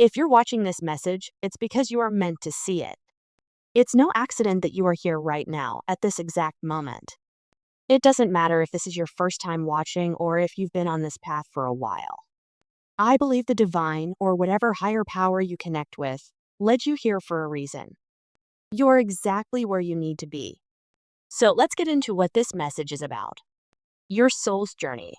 If you're watching this message, it's because you are meant to see it. It's no accident that you are here right now, at this exact moment. It doesn't matter if this is your first time watching or if you've been on this path for a while. I believe the divine, or whatever higher power you connect with, led you here for a reason. You're exactly where you need to be. So let's get into what this message is about. Your soul's journey.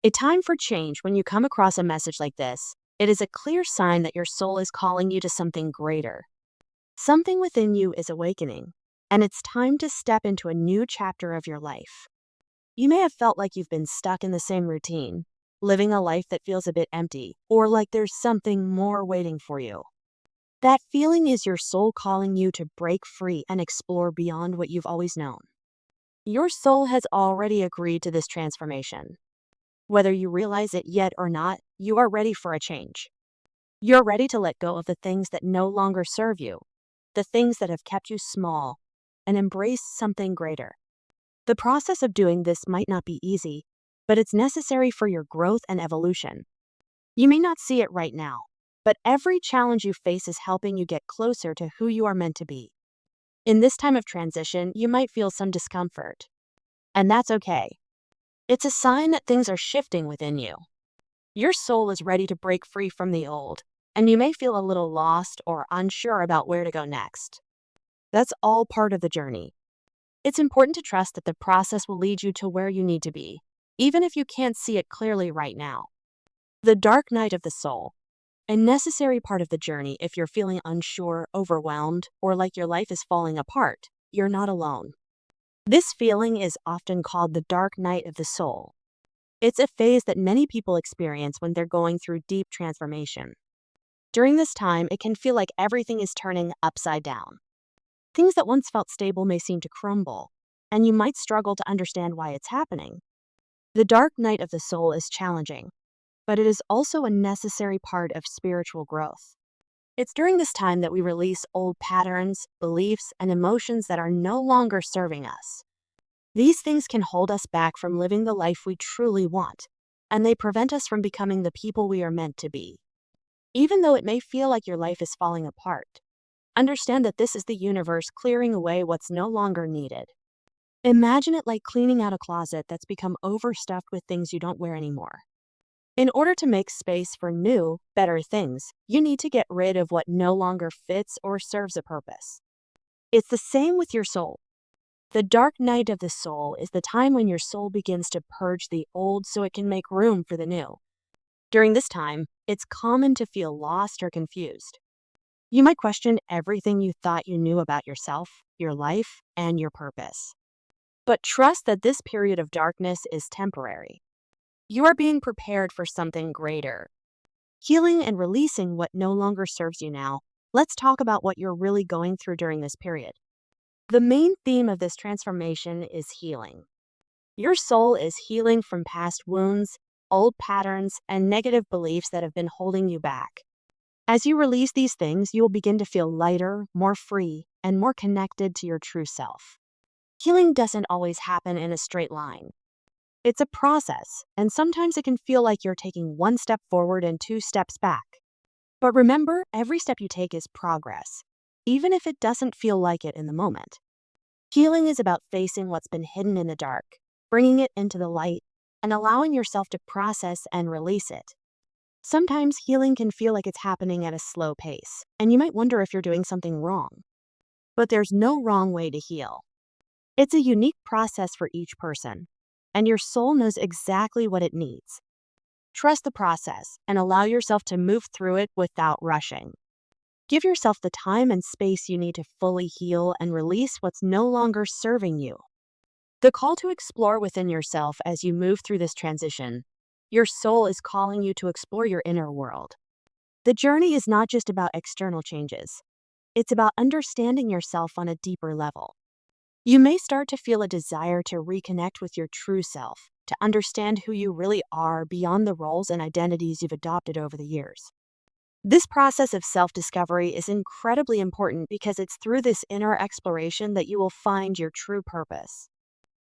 A time for change. When you come across a message like this, it is a clear sign that your soul is calling you to something greater. Something within you is awakening, and it's time to step into a new chapter of your life. You may have felt like you've been stuck in the same routine, living a life that feels a bit empty, or like there's something more waiting for you. That feeling is your soul calling you to break free and explore beyond what you've always known. Your soul has already agreed to this transformation. Whether you realize it yet or not, you are ready for a change. You're ready to let go of the things that no longer serve you, the things that have kept you small, and embrace something greater. The process of doing this might not be easy, but it's necessary for your growth and evolution. You may not see it right now, but every challenge you face is helping you get closer to who you are meant to be. In this time of transition, you might feel some discomfort, and that's okay. It's a sign that things are shifting within you. Your soul is ready to break free from the old, and you may feel a little lost or unsure about where to go next. That's all part of the journey. It's important to trust that the process will lead you to where you need to be, even if you can't see it clearly right now. The dark night of the soul. A necessary part of the journey. If you're feeling unsure, overwhelmed, or like your life is falling apart, you're not alone. This feeling is often called the dark night of the soul. It's a phase that many people experience when they're going through deep transformation. During this time, it can feel like everything is turning upside down. Things that once felt stable may seem to crumble, and you might struggle to understand why it's happening. The dark night of the soul is challenging, but it is also a necessary part of spiritual growth. It's during this time that we release old patterns, beliefs, and emotions that are no longer serving us. These things can hold us back from living the life we truly want, and they prevent us from becoming the people we are meant to be. Even though it may feel like your life is falling apart, understand that this is the universe clearing away what's no longer needed. Imagine it like cleaning out a closet that's become overstuffed with things you don't wear anymore. In order to make space for new, better things, you need to get rid of what no longer fits or serves a purpose. It's the same with your soul. The dark night of the soul is the time when your soul begins to purge the old so it can make room for the new. During this time, it's common to feel lost or confused. You might question everything you thought you knew about yourself, your life, and your purpose. But trust that this period of darkness is temporary. You are being prepared for something greater. Healing and releasing what no longer serves you now. Let's talk about what you're really going through during this period. The main theme of this transformation is healing. Your soul is healing from past wounds, old patterns, and negative beliefs that have been holding you back. As you release these things, you will begin to feel lighter, more free, and more connected to your true self. Healing doesn't always happen in a straight line. It's a process, and sometimes it can feel like you're taking one step forward and two steps back. But remember, every step you take is progress, even if it doesn't feel like it in the moment. Healing is about facing what's been hidden in the dark, bringing it into the light, and allowing yourself to process and release it. Sometimes healing can feel like it's happening at a slow pace, and you might wonder if you're doing something wrong. But there's no wrong way to heal. It's a unique process for each person, and your soul knows exactly what it needs. Trust the process and allow yourself to move through it without rushing. Give yourself the time and space you need to fully heal and release what's no longer serving you. The call to explore within yourself as you move through this transition. Your soul is calling you to explore your inner world. The journey is not just about external changes. It's about understanding yourself on a deeper level. You may start to feel a desire to reconnect with your true self, to understand who you really are beyond the roles and identities you've adopted over the years. This process of self-discovery is incredibly important because it's through this inner exploration that you will find your true purpose.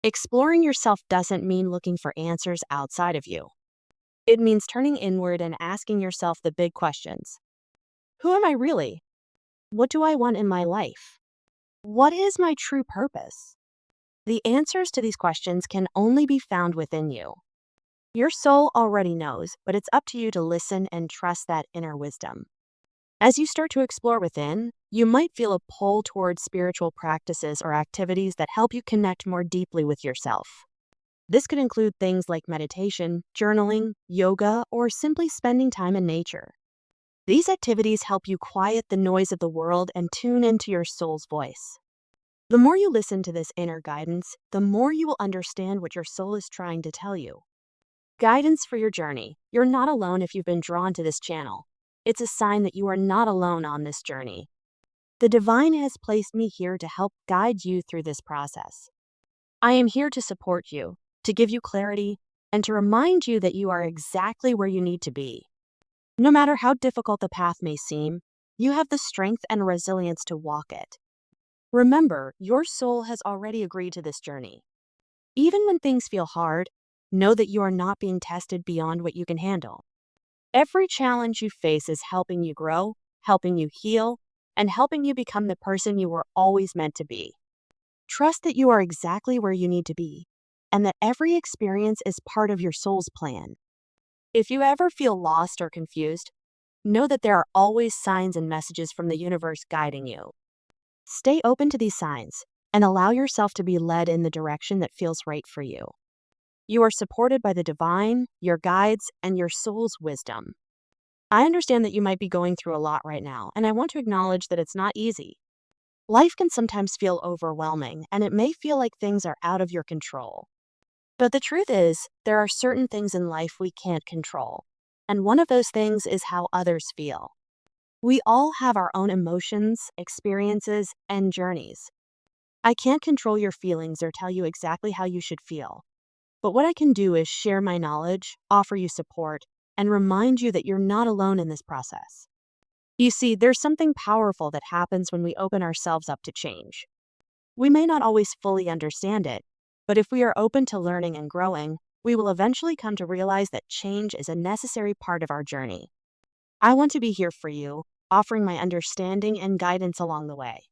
Exploring yourself doesn't mean looking for answers outside of you. It means turning inward and asking yourself the big questions. Who am I really? What do I want in my life? What is my true purpose? The answers to these questions can only be found within you. Your soul already knows, but it's up to you to listen and trust that inner wisdom. As you start to explore within, you might feel a pull towards spiritual practices or activities that help you connect more deeply with yourself. This could include things like meditation, journaling, yoga, or simply spending time in nature. These activities help you quiet the noise of the world and tune into your soul's voice. The more you listen to this inner guidance, the more you will understand what your soul is trying to tell you. Guidance for your journey. You're not alone if you've been drawn to this channel. It's a sign that you are not alone on this journey. The divine has placed me here to help guide you through this process. I am here to support you, to give you clarity, and to remind you that you are exactly where you need to be. No matter how difficult the path may seem, you have the strength and resilience to walk it. Remember, your soul has already agreed to this journey. Even when things feel hard, know that you are not being tested beyond what you can handle. Every challenge you face is helping you grow, helping you heal, and helping you become the person you were always meant to be. Trust that you are exactly where you need to be, and that every experience is part of your soul's plan. If you ever feel lost or confused, know that there are always signs and messages from the universe guiding you. Stay open to these signs and allow yourself to be led in the direction that feels right for you. You are supported by the divine, your guides, and your soul's wisdom. I understand that you might be going through a lot right now, and I want to acknowledge that it's not easy. Life can sometimes feel overwhelming, and it may feel like things are out of your control. But the truth is, there are certain things in life we can't control, and one of those things is how others feel. We all have our own emotions, experiences, and journeys. I can't control your feelings or tell you exactly how you should feel. But what I can do is share my knowledge, offer you support, and remind you that you're not alone in this process. You see, there's something powerful that happens when we open ourselves up to change. We may not always fully understand it, but if we are open to learning and growing, we will eventually come to realize that change is a necessary part of our journey. I want to be here for you, offering my understanding and guidance along the way.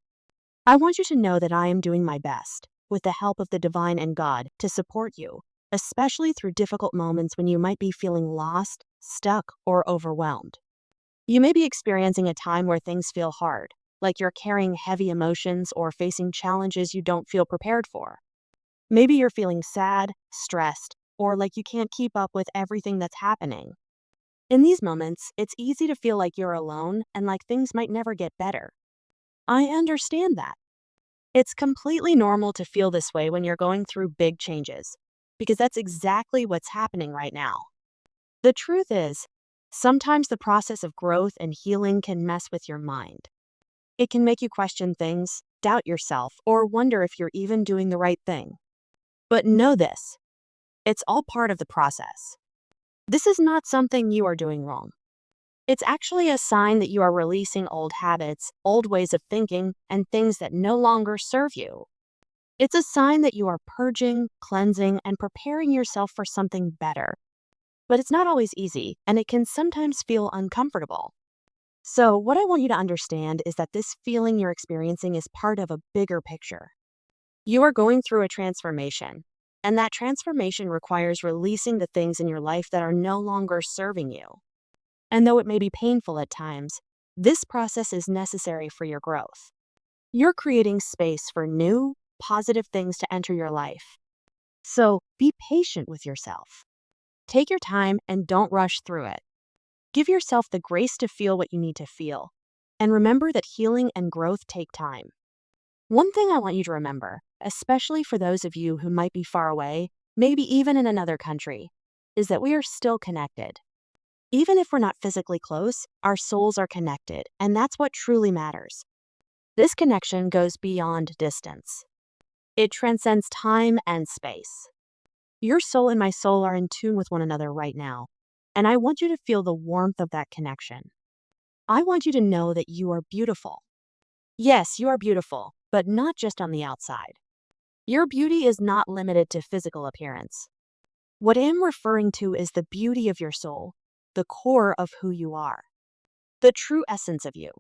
I want you to know that I am doing my best, with the help of the divine and God, to support you, especially through difficult moments when you might be feeling lost, stuck, or overwhelmed. You may be experiencing a time where things feel hard, like you're carrying heavy emotions or facing challenges you don't feel prepared for. Maybe you're feeling sad, stressed, or like you can't keep up with everything that's happening. In these moments, it's easy to feel like you're alone and like things might never get better. I understand that. It's completely normal to feel this way when you're going through big changes, because that's exactly what's happening right now. The truth is, sometimes the process of growth and healing can mess with your mind. It can make you question things, doubt yourself, or wonder if you're even doing the right thing. But know this, it's all part of the process. This is not something you are doing wrong. It's actually a sign that you are releasing old habits, old ways of thinking, and things that no longer serve you. It's a sign that you are purging, cleansing, and preparing yourself for something better. But it's not always easy, and it can sometimes feel uncomfortable. So, what I want you to understand is that this feeling you're experiencing is part of a bigger picture. You are going through a transformation, and that transformation requires releasing the things in your life that are no longer serving you. And though it may be painful at times, this process is necessary for your growth. You're creating space for new, positive things to enter your life. So be patient with yourself. Take your time and don't rush through it. Give yourself the grace to feel what you need to feel. And remember that healing and growth take time. One thing I want you to remember, especially for those of you who might be far away, maybe even in another country, is that we are still connected. Even if we're not physically close, our souls are connected, and that's what truly matters. This connection goes beyond distance. It transcends time and space. Your soul and my soul are in tune with one another right now, and I want you to feel the warmth of that connection. I want you to know that you are beautiful. Yes, you are beautiful, but not just on the outside. Your beauty is not limited to physical appearance. What I am referring to is the beauty of your soul, the core of who you are. the true essence of you.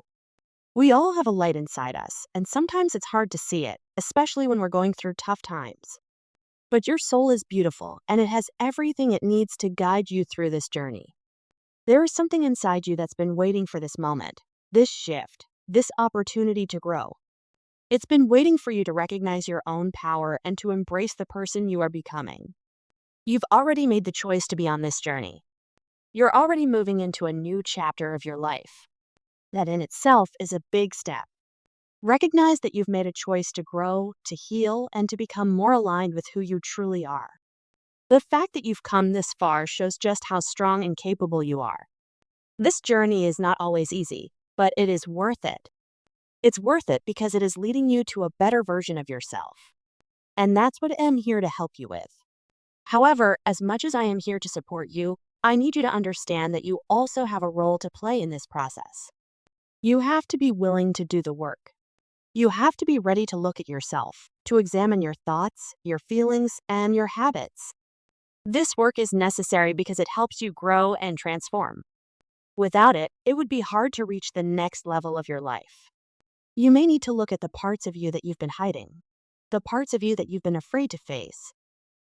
We all have a light inside us, and sometimes it's hard to see it, especially when we're going through tough times. But your soul is beautiful, and it has everything it needs to guide you through this journey. There is something inside you that's been waiting for this moment, this shift, this opportunity to grow. It's been waiting for you to recognize your own power and to embrace the person you are becoming. You've already made the choice to be on this journey. You're already moving into a new chapter of your life. That in itself is a big step. Recognize that you've made a choice to grow, to heal, and to become more aligned with who you truly are. The fact that you've come this far shows just how strong and capable you are. This journey is not always easy, but it is worth it. It's worth it because it is leading you to a better version of yourself. And that's what I'm here to help you with. However, as much as I am here to support you, I need you to understand that you also have a role to play in this process. You have to be willing to do the work. You have to be ready to look at yourself, to examine your thoughts, your feelings, and your habits. This work is necessary because it helps you grow and transform. Without it, it would be hard to reach the next level of your life. You may need to look at the parts of you that you've been hiding, the parts of you that you've been afraid to face.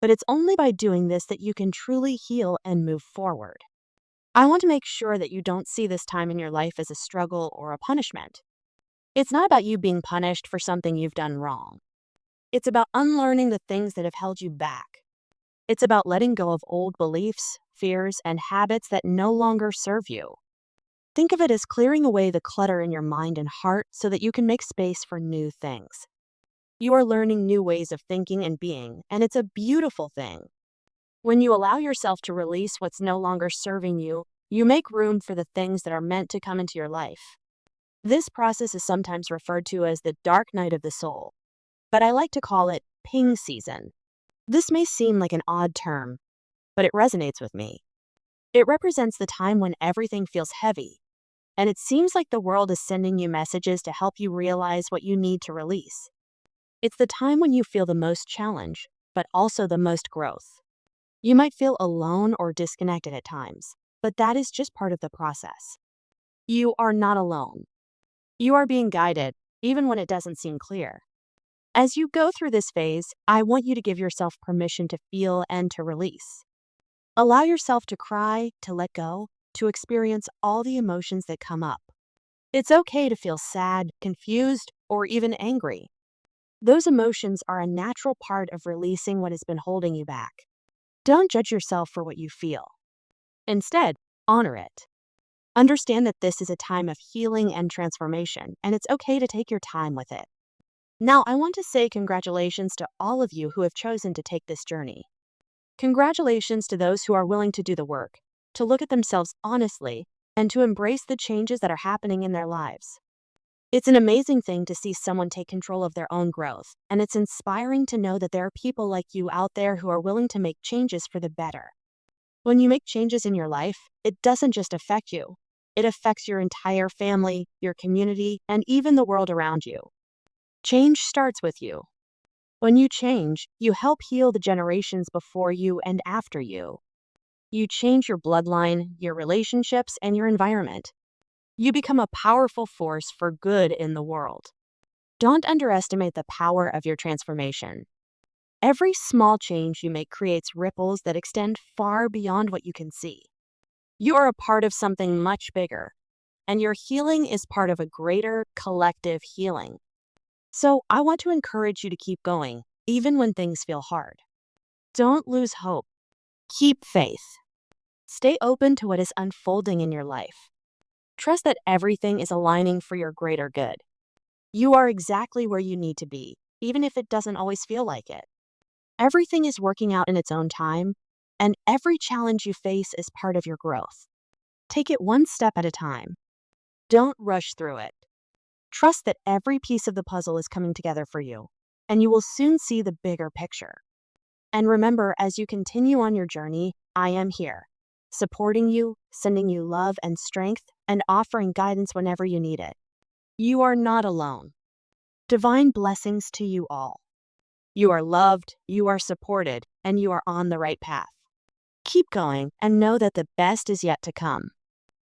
But it's only by doing this that you can truly heal and move forward. I want to make sure that you don't see this time in your life as a struggle or a punishment. It's not about you being punished for something you've done wrong. It's about unlearning the things that have held you back. It's about letting go of old beliefs, fears, and habits that no longer serve you. Think of it as clearing away the clutter in your mind and heart so that you can make space for new things. You are learning new ways of thinking and being, and it's a beautiful thing. When you allow yourself to release what's no longer serving you, you make room for the things that are meant to come into your life. This process is sometimes referred to as the dark night of the soul, but I like to call it ping season. This may seem like an odd term, but it resonates with me. It represents the time when everything feels heavy, and it seems like the world is sending you messages to help you realize what you need to release. It's the time when you feel the most challenge, but also the most growth. You might feel alone or disconnected at times, but that is just part of the process. You are not alone. You are being guided, even when it doesn't seem clear. As you go through this phase, I want you to give yourself permission to feel and to release. Allow yourself to cry, to let go, to experience all the emotions that come up. It's okay to feel sad, confused, or even angry. Those emotions are a natural part of releasing what has been holding you back. Don't judge yourself for what you feel. Instead, honor it. Understand that this is a time of healing and transformation, and it's okay to take your time with it. Now, I want to say congratulations to all of you who have chosen to take this journey. Congratulations to those who are willing to do the work, to look at themselves honestly, and to embrace the changes that are happening in their lives. It's an amazing thing to see someone take control of their own growth, and it's inspiring to know that there are people like you out there who are willing to make changes for the better. When you make changes in your life, it doesn't just affect you. It affects your entire family, your community, and even the world around you. Change starts with you. When you change, you help heal the generations before you and after you. You change your bloodline, your relationships, and your environment. You become a powerful force for good in the world. Don't underestimate the power of your transformation. Every small change you make creates ripples that extend far beyond what you can see. You are a part of something much bigger, and your healing is part of a greater collective healing. So I want to encourage you to keep going, even when things feel hard. Don't lose hope. Keep faith. Stay open to what is unfolding in your life. Trust that everything is aligning for your greater good. You are exactly where you need to be, even if it doesn't always feel like it. Everything is working out in its own time, and every challenge you face is part of your growth. Take it one step at a time. Don't rush through it. Trust that every piece of the puzzle is coming together for you, and you will soon see the bigger picture. And remember, as you continue on your journey, I am here, supporting you, sending you love and strength, and offering guidance whenever you need it. You are not alone. Divine blessings to you all. You are loved, you are supported, and you are on the right path. Keep going and know that the best is yet to come.